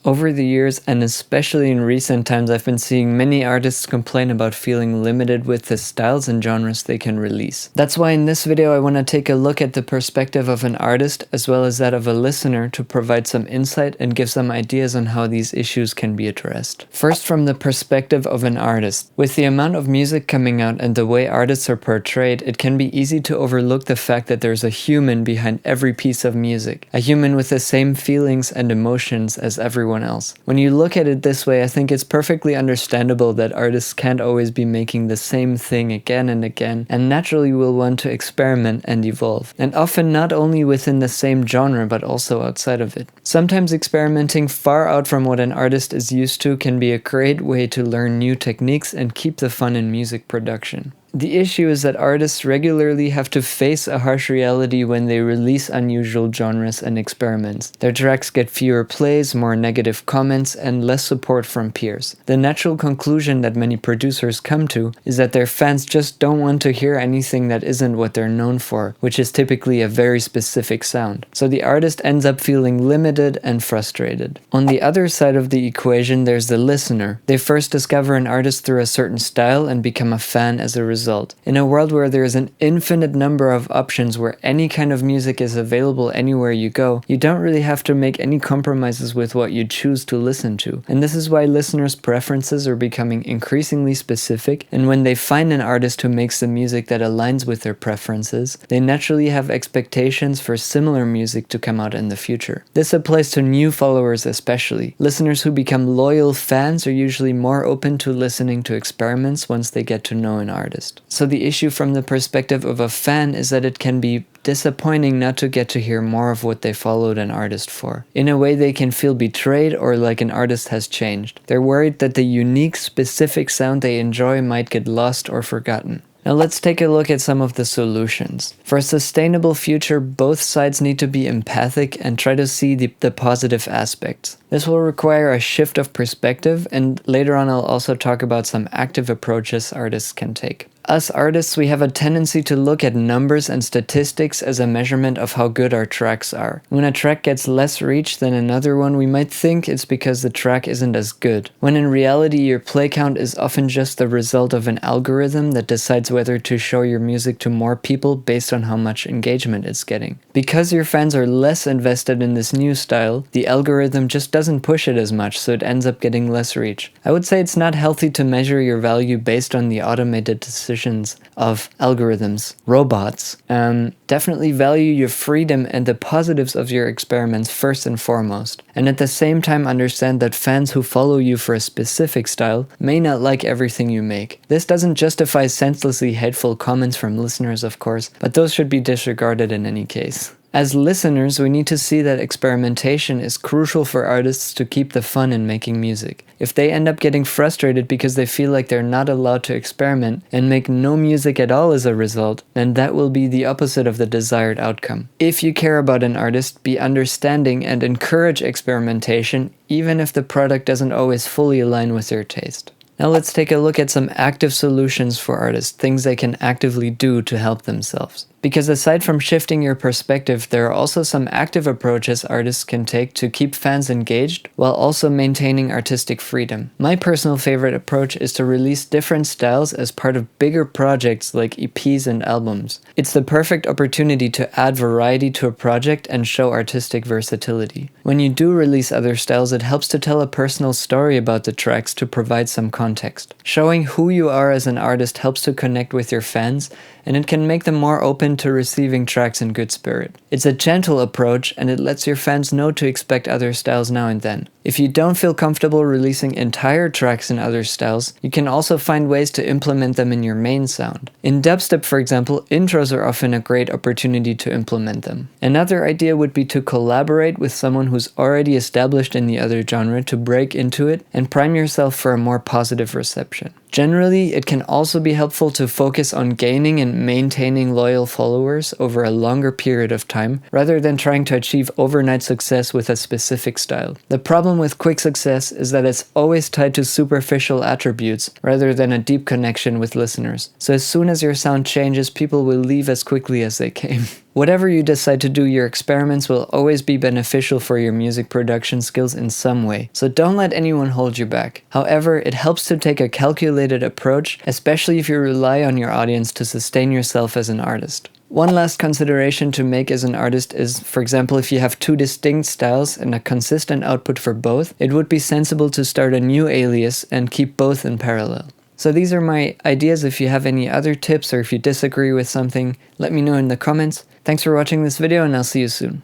Over the years, and especially in recent times, I've been seeing many artists complain about feeling limited with the styles and genres they can release. That's why in this video I want to take a look at the perspective of an artist as well as that of a listener to provide some insight and give some ideas on how these issues can be addressed. First, from the perspective of an artist. With the amount of music coming out and the way artists are portrayed, it can be easy to overlook the fact that there's a human behind every piece of music. A human with the same feelings and emotions as everyone else. When you look at it this way, I think it's perfectly understandable that artists can't always be making the same thing again and again, and naturally will want to experiment and evolve. And often not only within the same genre, but also outside of it. Sometimes experimenting far out from what an artist is used to can be a great way to learn new techniques and keep the fun in music production. The issue is that artists regularly have to face a harsh reality when they release unusual genres and experiments. Their tracks get fewer plays, more negative comments, and less support from peers. The natural conclusion that many producers come to is that their fans just don't want to hear anything that isn't what they're known for, which is typically a very specific sound. So the artist ends up feeling limited and frustrated. On the other side of the equation, there's the listener. They first discover an artist through a certain style and become a fan as a result. In a world where there is an infinite number of options, where any kind of music is available anywhere you go, you don't really have to make any compromises with what you choose to listen to. And this is why listeners' preferences are becoming increasingly specific, and when they find an artist who makes the music that aligns with their preferences, they naturally have expectations for similar music to come out in the future. This applies to new followers especially. Listeners who become loyal fans are usually more open to listening to experiments once they get to know an artist. So the issue from the perspective of a fan is that it can be disappointing not to get to hear more of what they followed an artist for. In a way, they can feel betrayed or like an artist has changed. They're worried that the unique, specific sound they enjoy might get lost or forgotten. Now let's take a look at some of the solutions. For a sustainable future, both sides need to be empathic and try to see the positive aspects. This will require a shift of perspective, and later on I'll also talk about some active approaches artists can take. Us artists, we have a tendency to look at numbers and statistics as a measurement of how good our tracks are. When a track gets less reach than another one, we might think it's because the track isn't as good, when in reality your play count is often just the result of an algorithm that decides whether to show your music to more people based on how much engagement it's getting. Because your fans are less invested in this new style, the algorithm just doesn't push it as much, so it ends up getting less reach. I would say it's not healthy to measure your value based on the automated decisions of algorithms, robots. Definitely value your freedom and the positives of your experiments first and foremost. And at the same time understand that fans who follow you for a specific style may not like everything you make. This doesn't justify senselessly hateful comments from listeners, of course, but those should be disregarded in any case. As listeners, we need to see that experimentation is crucial for artists to keep the fun in making music. If they end up getting frustrated because they feel like they're not allowed to experiment and make no music at all as a result, then that will be the opposite of the desired outcome. If you care about an artist, be understanding and encourage experimentation, even if the product doesn't always fully align with your taste. Now let's take a look at some active solutions for artists, things they can actively do to help themselves. Because aside from shifting your perspective, there are also some active approaches artists can take to keep fans engaged while also maintaining artistic freedom. My personal favorite approach is to release different styles as part of bigger projects like EPs and albums. It's the perfect opportunity to add variety to a project and show artistic versatility. When you do release other styles, it helps to tell a personal story about the tracks to provide some context. Showing who you are as an artist helps to connect with your fans, and it can make them more open to receiving tracks in good spirit. It's a gentle approach, and it lets your fans know to expect other styles now and then. If you don't feel comfortable releasing entire tracks in other styles, you can also find ways to implement them in your main sound. In dubstep, for example, intros are often a great opportunity to implement them. Another idea would be to collaborate with someone who's already established in the other genre to break into it and prime yourself for a more positive reception. Generally, it can also be helpful to focus on gaining and maintaining loyal followers over a longer period of time, rather than trying to achieve overnight success with a specific style. The problem with quick success is that it's always tied to superficial attributes, rather than a deep connection with listeners. So as soon as your sound changes, people will leave as quickly as they came. Whatever you decide to do, your experiments will always be beneficial for your music production skills in some way, so don't let anyone hold you back. However, it helps to take a calculated approach, especially if you rely on your audience to sustain yourself as an artist. One last consideration to make as an artist is, for example, if you have two distinct styles and a consistent output for both, it would be sensible to start a new alias and keep both in parallel. So these are my ideas. If you have any other tips or if you disagree with something, let me know in the comments. Thanks for watching this video and I'll see you soon.